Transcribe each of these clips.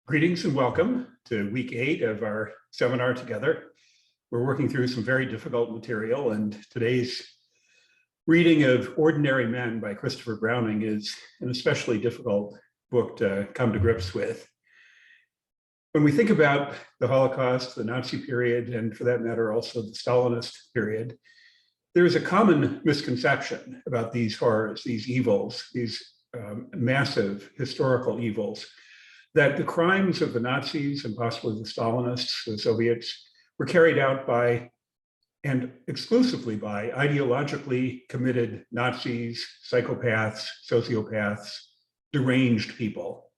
Greetings and welcome to week 8 of our seminar together. We're working through some very difficult material, and today's reading of Ordinary Men by Christopher Browning is an especially difficult book to come to grips with. When we think about the Holocaust, the Nazi period, and for that matter also the Stalinist period, there is a common misconception about these horrors, these evils, these massive historical evils, that the crimes of the Nazis and possibly the Stalinists, the Soviets, were carried out by, and exclusively by, ideologically committed Nazis, psychopaths, sociopaths, deranged people.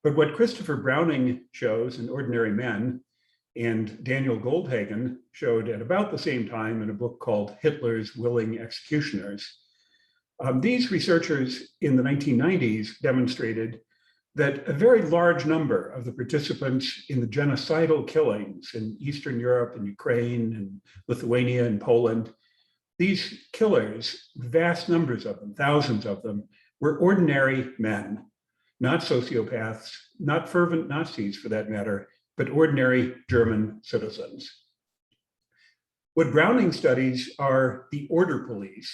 But what Christopher Browning shows in Ordinary Men, and Daniel Goldhagen showed at about the same time in a book called Hitler's Willing Executioners, these researchers in the 1990s demonstrated that a very large number of the participants in the genocidal killings in Eastern Europe and Ukraine and Lithuania and Poland, these killers, vast numbers of them, thousands of them, were ordinary men, not sociopaths, not fervent Nazis for that matter, but ordinary German citizens. What Browning studies are the order police.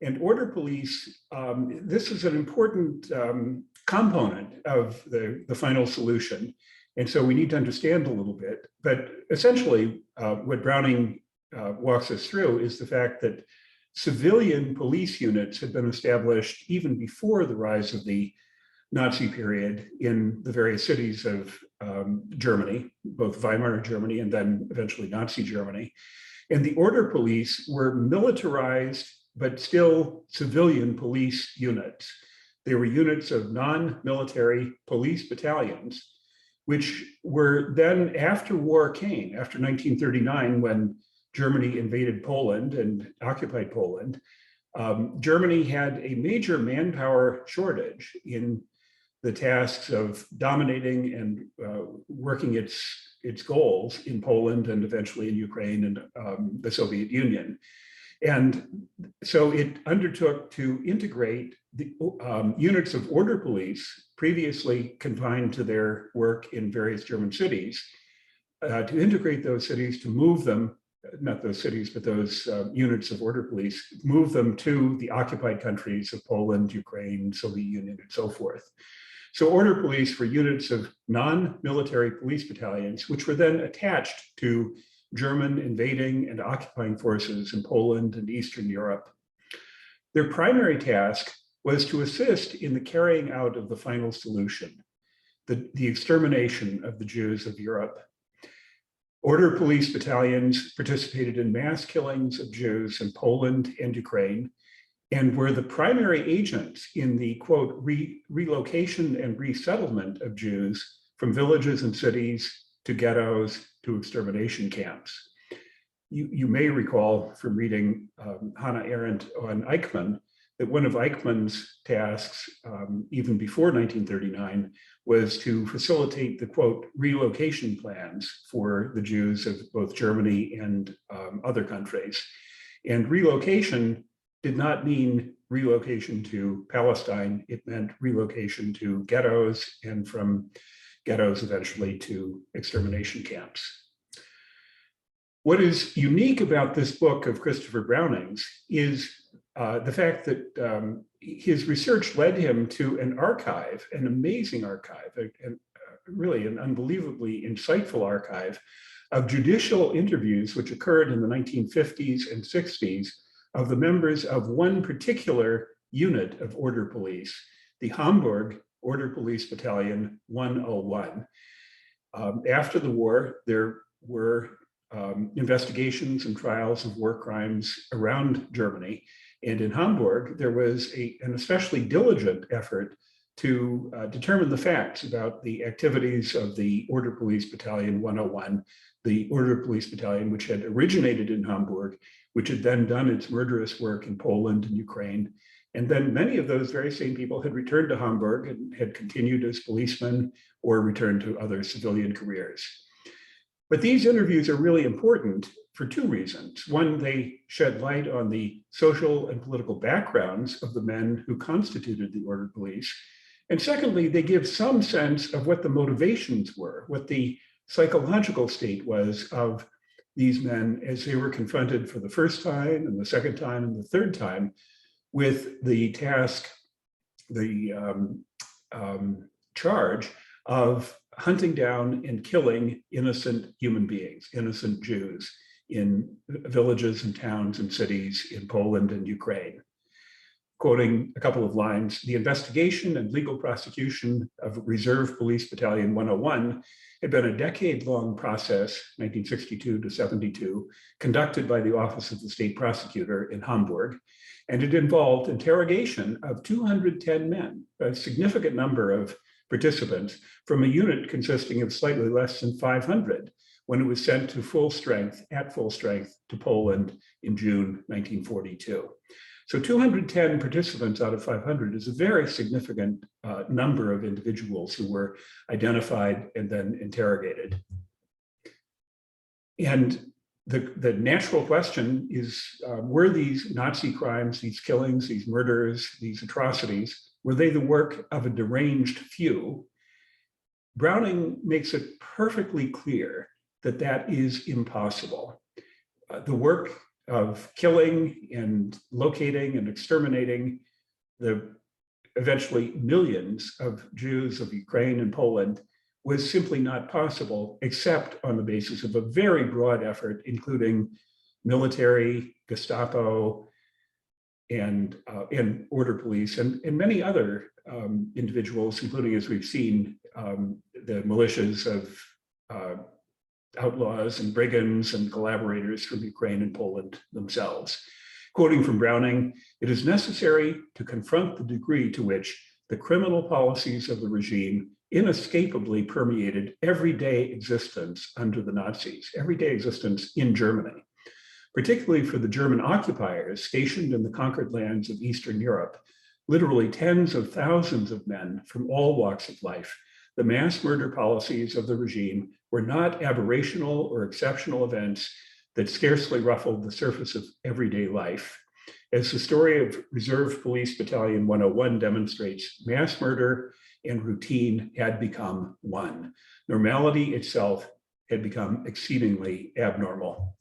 And order police, this is an important component of the final solution. And so we need to understand a little bit. But essentially, what Browning walks us through is the fact that civilian police units had been established even before the rise of the Nazi period in the various cities of Germany, both Weimar Germany and then eventually Nazi Germany. And the order police were militarized but still civilian police units. They were units of non-military police battalions, which were then, after war came, after 1939, when Germany invaded Poland and occupied Poland, Germany had a major manpower shortage in the tasks of dominating and working its goals in Poland and eventually in Ukraine and the Soviet Union. And so it undertook to integrate the units of order police previously confined to their work in various German cities, to integrate those cities, to move them, not those cities, but those units of order police, move them to the occupied countries of Poland, Ukraine, Soviet Union, and so forth. So order police were units of non-military police battalions, which were then attached to German invading and occupying forces in Poland and Eastern Europe. Their primary task was to assist in the carrying out of the final solution, the extermination of the Jews of Europe. Order police battalions participated in mass killings of Jews in Poland and Ukraine, and were the primary agents in the, quote, relocation and resettlement of Jews from villages and cities to ghettos to extermination camps. You may recall from reading Hannah Arendt on Eichmann that one of Eichmann's tasks, even before 1939, was to facilitate the, quote, relocation plans for the Jews of both Germany and other countries. And relocation did not mean relocation to Palestine. It meant relocation to ghettos, and from ghettos eventually to extermination camps. What is unique about this book of Christopher Browning's is the fact that his research led him to an archive, an amazing archive, and really an unbelievably insightful archive of judicial interviews which occurred in the 1950s and 60s of the members of one particular unit of order police, the Hamburg Order Police Battalion 101. After the war, there were investigations and trials of war crimes around Germany. And in Hamburg, there was an especially diligent effort to determine the facts about the activities of the Order Police Battalion 101, the Order Police Battalion, which had originated in Hamburg, which had then done its murderous work in Poland and Ukraine. And then many of those very same people had returned to Hamburg and had continued as policemen or returned to other civilian careers. But these interviews are really important for two reasons. One, they shed light on the social and political backgrounds of the men who constituted the order police. And secondly, they give some sense of what the motivations were, what the psychological state was of these men as they were confronted for the first time and the second time and the third time with the task, the charge of hunting down and killing innocent human beings, innocent Jews in villages and towns and cities in Poland and Ukraine. Quoting a couple of lines, the investigation and legal prosecution of Reserve Police Battalion 101 had been a decade-long process, 1962 to 72, conducted by the Office of the State Prosecutor in Hamburg, and it involved interrogation of 210 men, a significant number of participants from a unit consisting of slightly less than 500 when it was sent to full strength to Poland in June 1942. So 210 participants out of 500 is a very significant number of individuals who were identified and then interrogated. And the natural question is, were these Nazi crimes, these killings, these murders, these atrocities, were they the work of a deranged few? Browning makes it perfectly clear that that is impossible. The work of killing and locating and exterminating the eventually millions of Jews of Ukraine and Poland was simply not possible, except on the basis of a very broad effort, including military, Gestapo, and order police, and many other individuals, including, as we've seen, the militias of outlaws and brigands and collaborators from Ukraine and Poland themselves. Quoting from Browning, it is necessary to confront the degree to which the criminal policies of the regime inescapably permeated everyday existence under the Nazis, everyday existence in Germany, particularly for the German occupiers stationed in the conquered lands of Eastern Europe, literally tens of thousands of men from all walks of life. The mass murder policies of the regime were not aberrational or exceptional events that scarcely ruffled the surface of everyday life. As the story of Reserve Police Battalion 101 demonstrates, mass murder and routine had become one. Normality itself had become exceedingly abnormal.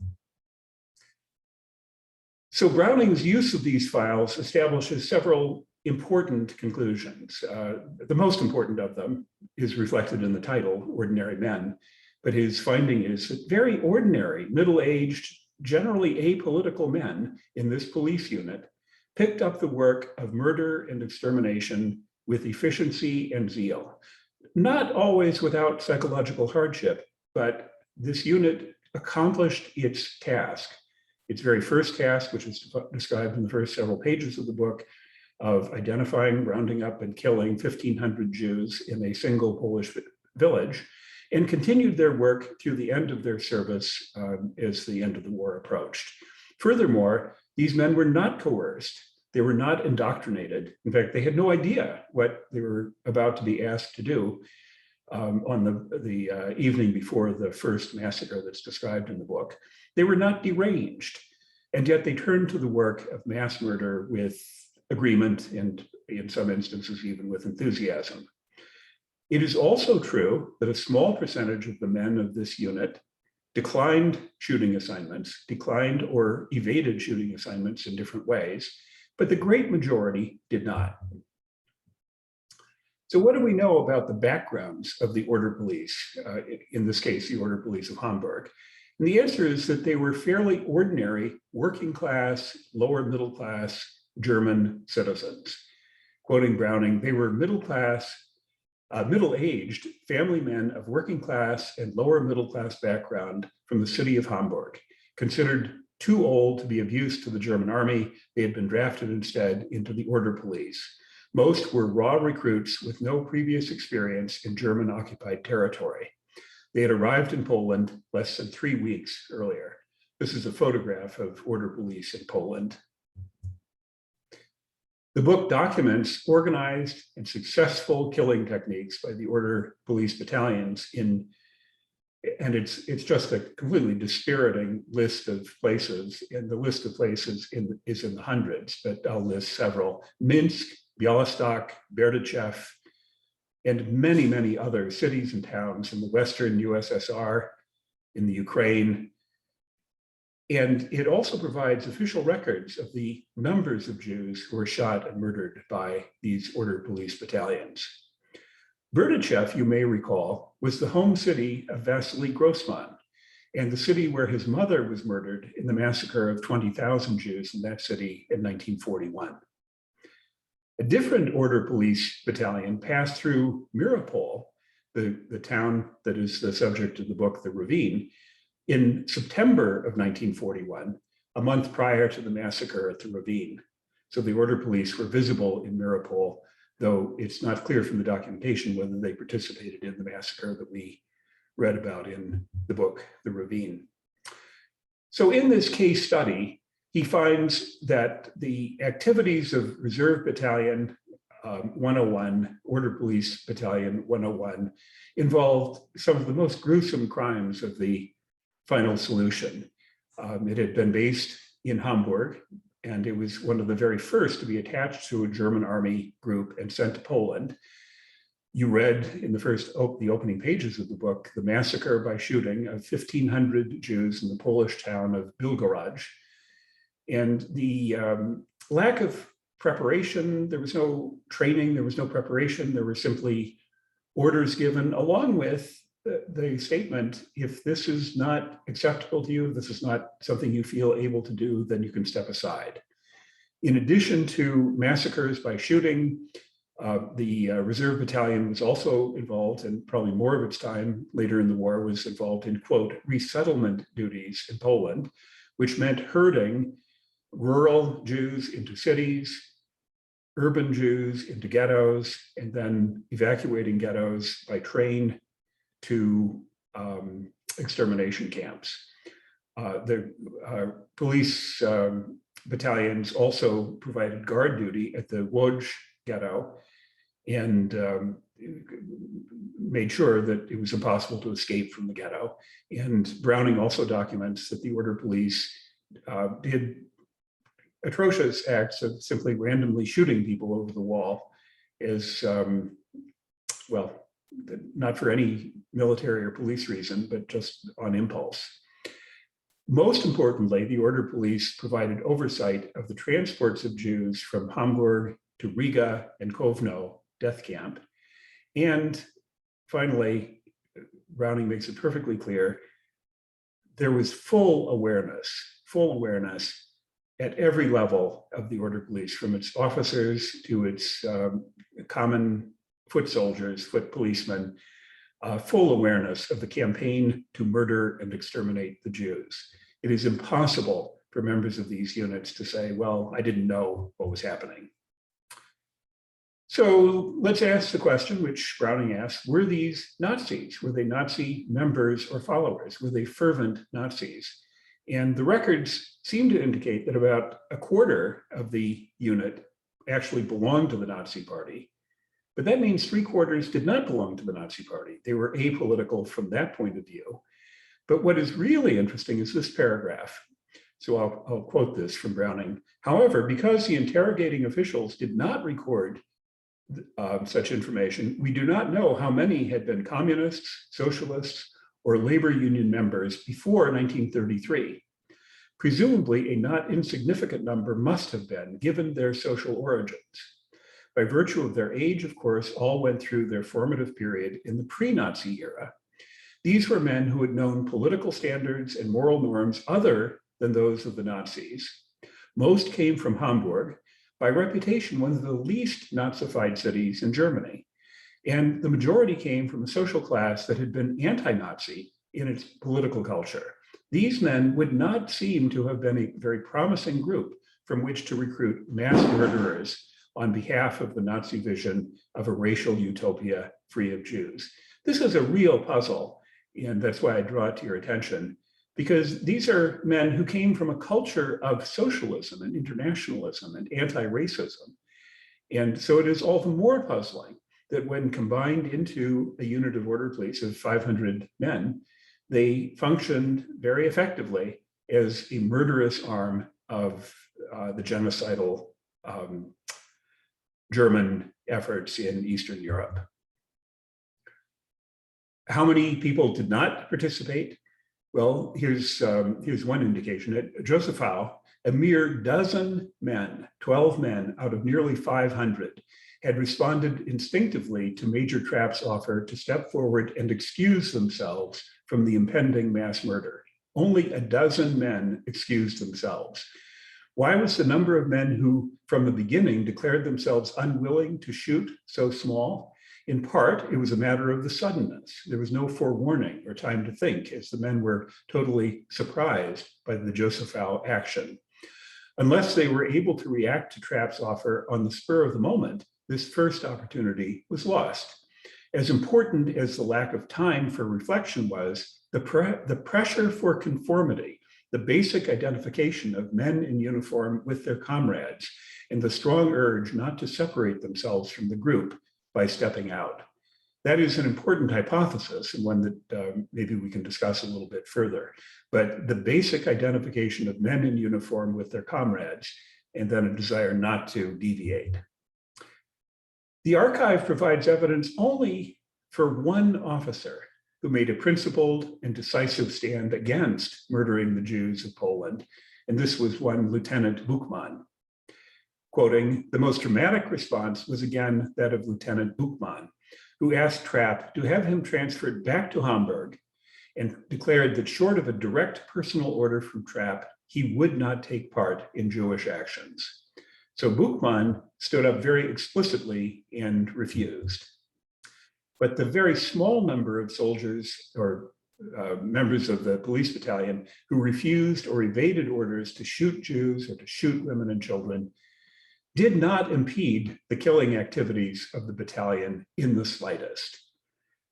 So Browning's use of these files establishes several important conclusions. The most important of them is reflected in the title, Ordinary Men, but his finding is that very ordinary, middle-aged, generally apolitical men in this police unit picked up the work of murder and extermination with efficiency and zeal. Not always without psychological hardship, but this unit accomplished its task. Its very first task, which is described in the first several pages of the book, of identifying, rounding up, and killing 1,500 Jews in a single Polish village, and continued their work through the end of their service as the end of the war approached. Furthermore, these men were not coerced. They were not indoctrinated. In fact, they had no idea what they were about to be asked to do on the evening before the first massacre that's described in the book. They were not deranged, and yet they turned to the work of mass murder with agreement and, in some instances, even with enthusiasm. It is also true that a small percentage of the men of this unit declined shooting assignments, declined or evaded shooting assignments in different ways, but the great majority did not. So what do we know about the backgrounds of the order police, in this case, the order police of Hamburg? And the answer is that they were fairly ordinary, working class, lower middle class German citizens. Quoting Browning, they were middle class, middle-aged family men of working class and lower middle class background from the city of Hamburg. Considered too old to be of use to the German army, they had been drafted instead into the order police. Most were raw recruits with no previous experience in German-occupied territory. They had arrived in Poland less than 3 weeks earlier. This is a photograph of order police in Poland. The book documents organized and successful killing techniques by the order police battalions and it's just a completely dispiriting list of places, and the list of places is in the hundreds, but I'll list several: Minsk, Bialystok, Berdichev, and many, many other cities and towns in the Western USSR, in the Ukraine. And it also provides official records of the numbers of Jews who were shot and murdered by these order police battalions. Berdichev, you may recall, was the home city of Vasily Grossman, and the city where his mother was murdered in the massacre of 20,000 Jews in that city in 1941. A different order police battalion passed through Mirapol, the town that is the subject of the book, The Ravine, in September of 1941, a month prior to the massacre at the Ravine. So the order police were visible in Mirapol, though it's not clear from the documentation whether they participated in the massacre that we read about in the book, The Ravine. So in this case study, he finds that the activities of Reserve Battalion 101, Order Police Battalion 101, involved some of the most gruesome crimes of the final solution. It had been based in Hamburg, and it was one of the very first to be attached to a German army group and sent to Poland. You read in the opening pages of the book, the massacre by shooting of 1,500 Jews in the Polish town of Bilgoraj. And the lack of preparation, there was no training, there was no preparation, there were simply orders given, along with the statement, if this is not acceptable to you, if this is not something you feel able to do, then you can step aside. In addition to massacres by shooting, the Reserve Battalion was also involved, and probably more of its time later in the war was involved in, quote, resettlement duties in Poland, which meant herding rural Jews into cities, urban Jews into ghettos, and then evacuating ghettos by train to extermination camps. The police battalions also provided guard duty at the Łódź ghetto and made sure that it was impossible to escape from the ghetto. And Browning also documents that the order police did atrocious acts of simply randomly shooting people over the wall as, well, not for any military or police reason, but just on impulse. Most importantly, the order police provided oversight of the transports of Jews from Hamburg to Riga and Kovno death camp. And finally, Browning makes it perfectly clear, there was full awareness at every level of the order police, from its officers to its common foot soldiers, foot policemen, full awareness of the campaign to murder and exterminate the Jews. It is impossible for members of these units to say, well, I didn't know what was happening. So let's ask the question, which Browning asked, were these Nazis? Were they Nazi members or followers? Were they fervent Nazis? And the records seem to indicate that about a quarter of the unit actually belonged to the Nazi Party. But that means 3/4 did not belong to the Nazi Party. They were apolitical from that point of view. But what is really interesting is this paragraph. So I'll quote this from Browning. However, because the interrogating officials did not record such information, we do not know how many had been communists, socialists, or labor union members before 1933. Presumably, a not insignificant number must have been, given their social origins. By virtue of their age, of course, all went through their formative period in the pre-Nazi era. These were men who had known political standards and moral norms other than those of the Nazis. Most came from Hamburg, by reputation one of the least Nazified cities in Germany. And the majority came from a social class that had been anti-Nazi in its political culture. These men would not seem to have been a very promising group from which to recruit mass murderers on behalf of the Nazi vision of a racial utopia free of Jews. This is a real puzzle, and that's why I draw it to your attention, because these are men who came from a culture of socialism and internationalism and anti-racism. And so it is all the more puzzling that when combined into a unit of order police of 500 men, they functioned very effectively as a murderous arm of the genocidal German efforts in Eastern Europe. How many people did not participate? Well, here's one indication. At Josephau, a mere dozen men, 12 men out of nearly 500, had responded instinctively to Major Trapp's offer to step forward and excuse themselves from the impending mass murder. Only a dozen men excused themselves. Why was the number of men who, from the beginning, declared themselves unwilling to shoot so small? In part, it was a matter of the suddenness. There was no forewarning or time to think, as the men were totally surprised by the Josephau action. Unless they were able to react to Trapp's offer on the spur of the moment, this first opportunity was lost. As important as the lack of time for reflection was, the pressure for conformity, the basic identification of men in uniform with their comrades, and the strong urge not to separate themselves from the group by stepping out. That is an important hypothesis, and one that maybe we can discuss a little bit further. But the basic identification of men in uniform with their comrades, and then a desire not to deviate. The archive provides evidence only for one officer who made a principled and decisive stand against murdering the Jews of Poland, and this was one Lieutenant Buchmann. Quoting, the most dramatic response was again that of Lieutenant Buchmann, who asked Trapp to have him transferred back to Hamburg and declared that short of a direct personal order from Trapp, he would not take part in Jewish actions. So Buchmann stood up very explicitly and refused. But the very small number of soldiers or members of the police battalion who refused or evaded orders to shoot Jews or to shoot women and children did not impede the killing activities of the battalion in the slightest.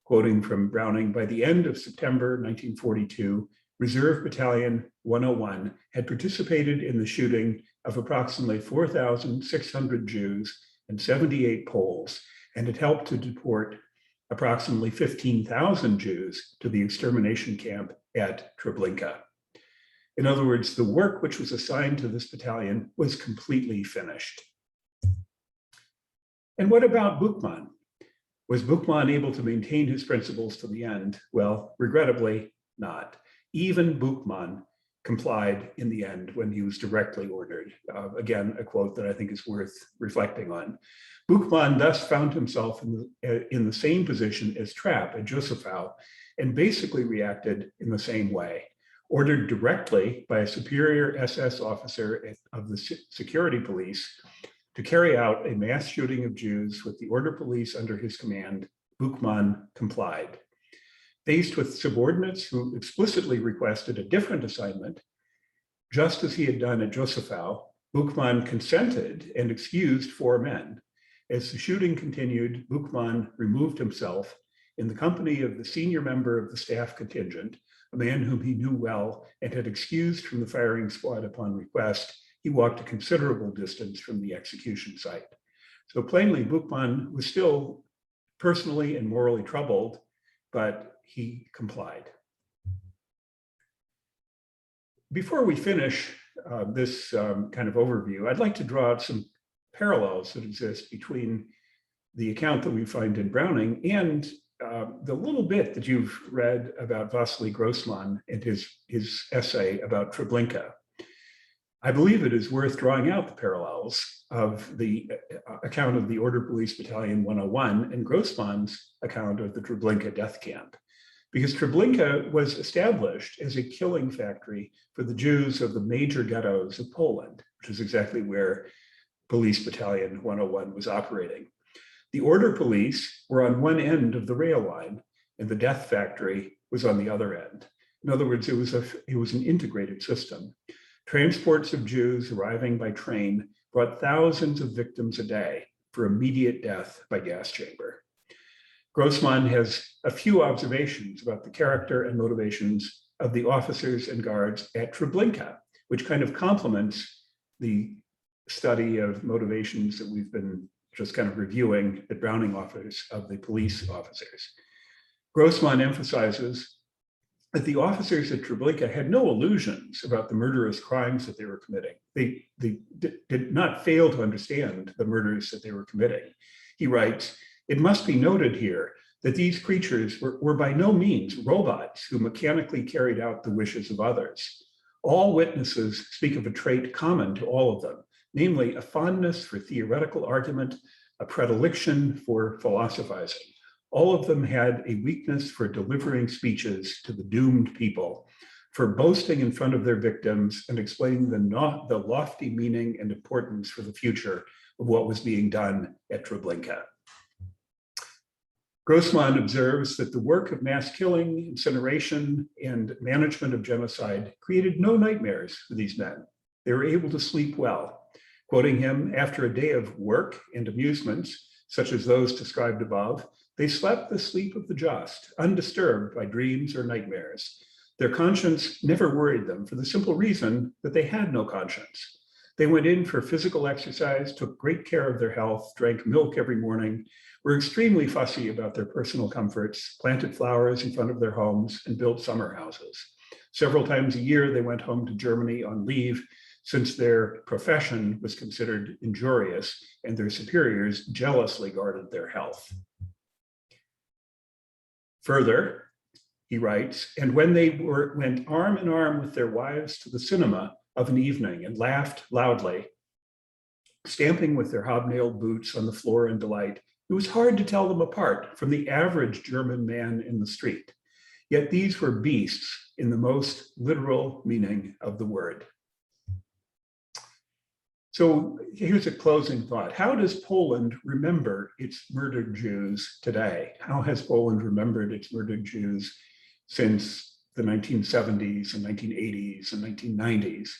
Quoting from Browning, by the end of September 1942, Reserve Battalion 101 had participated in the shooting of approximately 4,600 Jews and 78 Poles, and had helped to deport approximately 15,000 Jews to the extermination camp at Treblinka. In other words, the work which was assigned to this battalion was completely finished. And what about Buchmann? Was Buchmann able to maintain his principles to the end? Well, regrettably not. Even Buchmann complied in the end when he was directly ordered. Again, a quote that I think is worth reflecting on. Buchmann thus found himself in the same position as Trapp at Josephau and basically reacted in the same way. Ordered directly by a superior SS officer of the security police to carry out a mass shooting of Jews with the order police under his command, Buchmann complied. Faced with subordinates who explicitly requested a different assignment, just as he had done at Josephau, Buchmann consented and excused 4 men. As the shooting continued, Buchmann removed himself in the company of the senior member of the staff contingent, a man whom he knew well and had excused from the firing squad upon request. He walked a considerable distance from the execution site. So plainly, Buchmann was still personally and morally troubled, but he complied. Before we finish this kind of overview, I'd like to draw out some parallels that exist between the account that we find in Browning and the little bit that you've read about Vasily Grossman and his essay about Treblinka. I believe it is worth drawing out the parallels of the account of the Order Police Battalion 101 and Grossman's account of the Treblinka death camp, because Treblinka was established as a killing factory for the Jews of the major ghettos of Poland, which is exactly where Police Battalion 101 was operating. The Order Police were on one end of the rail line, and the death factory was on the other end. In other words, it was an integrated system. Transports of Jews arriving by train brought thousands of victims a day for immediate death by gas chamber. Grossman has a few observations about the character and motivations of the officers and guards at Treblinka, which kind of complements the study of motivations that we've been just kind of reviewing at Browning office of the police officers. Grossman emphasizes that the officers at Treblinka had no illusions about the murderous crimes that they were committing. They did not fail to understand the murders that they were committing. He writes, "It must be noted here that these creatures were by no means robots who mechanically carried out the wishes of others. All witnesses speak of a trait common to all of them, namely a fondness for theoretical argument, a predilection for philosophizing. All of them had a weakness for delivering speeches to the doomed people, for boasting in front of their victims and explaining the lofty meaning and importance for the future of what was being done at Treblinka. Grossman observes that the work of mass killing, incineration, and management of genocide created no nightmares for these men. They were able to sleep well. Quoting him, after a day of work and amusements, such as those described above, they slept the sleep of the just, undisturbed by dreams or nightmares. Their conscience never worried them for the simple reason that they had no conscience. They went in for physical exercise, took great care of their health, drank milk every morning, were extremely fussy about their personal comforts, planted flowers in front of their homes, and built summer houses. Several times a year, they went home to Germany on leave, since their profession was considered injurious and their superiors jealously guarded their health. Further, he writes, and when they went arm in arm with their wives to the cinema of an evening and laughed loudly, stamping with their hobnailed boots on the floor in delight, it was hard to tell them apart from the average German man in the street. Yet these were beasts in the most literal meaning of the word. So here's a closing thought. How does Poland remember its murdered Jews today? How has Poland remembered its murdered Jews since the 1970s and 1980s and 1990s?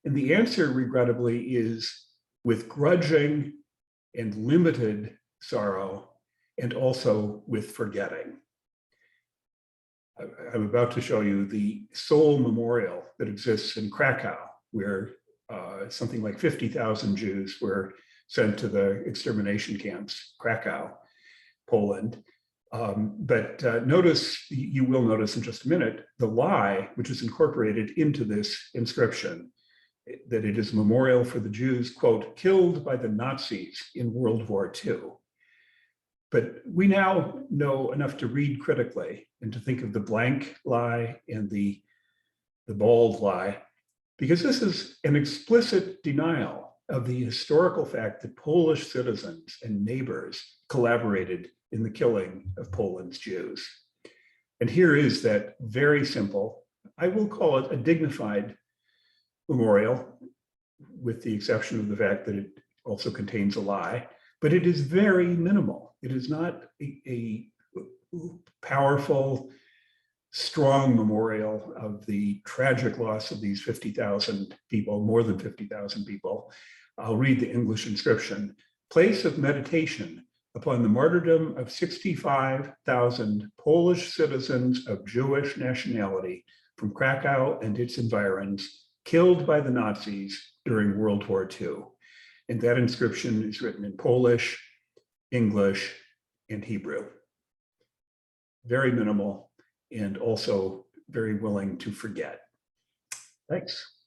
And the answer, regrettably, is with grudging and limited sorrow, and also with forgetting. I'm about to show you the sole memorial that exists in Krakow, where something like 50,000 Jews were sent to the extermination camps, Krakow, Poland. But you will notice in just a minute, the lie which is incorporated into this inscription, that it is a memorial for the Jews, quote, killed by the Nazis in World War II. But we now know enough to read critically and to think of the blank lie and the bold lie, because this is an explicit denial of the historical fact that Polish citizens and neighbors collaborated in the killing of Poland's Jews. And here is that very simple, I will call it a dignified memorial, with the exception of the fact that it also contains a lie, but it is very minimal. It is not a powerful, strong memorial of the tragic loss of these 50,000 people, more than 50,000 people. I'll read the English inscription. Place of meditation upon the martyrdom of 65,000 Polish citizens of Jewish nationality from Krakow and its environs, killed by the Nazis during World War II. And that inscription is written in Polish, English, and Hebrew. Very minimal, and also very willing to forget. Thanks.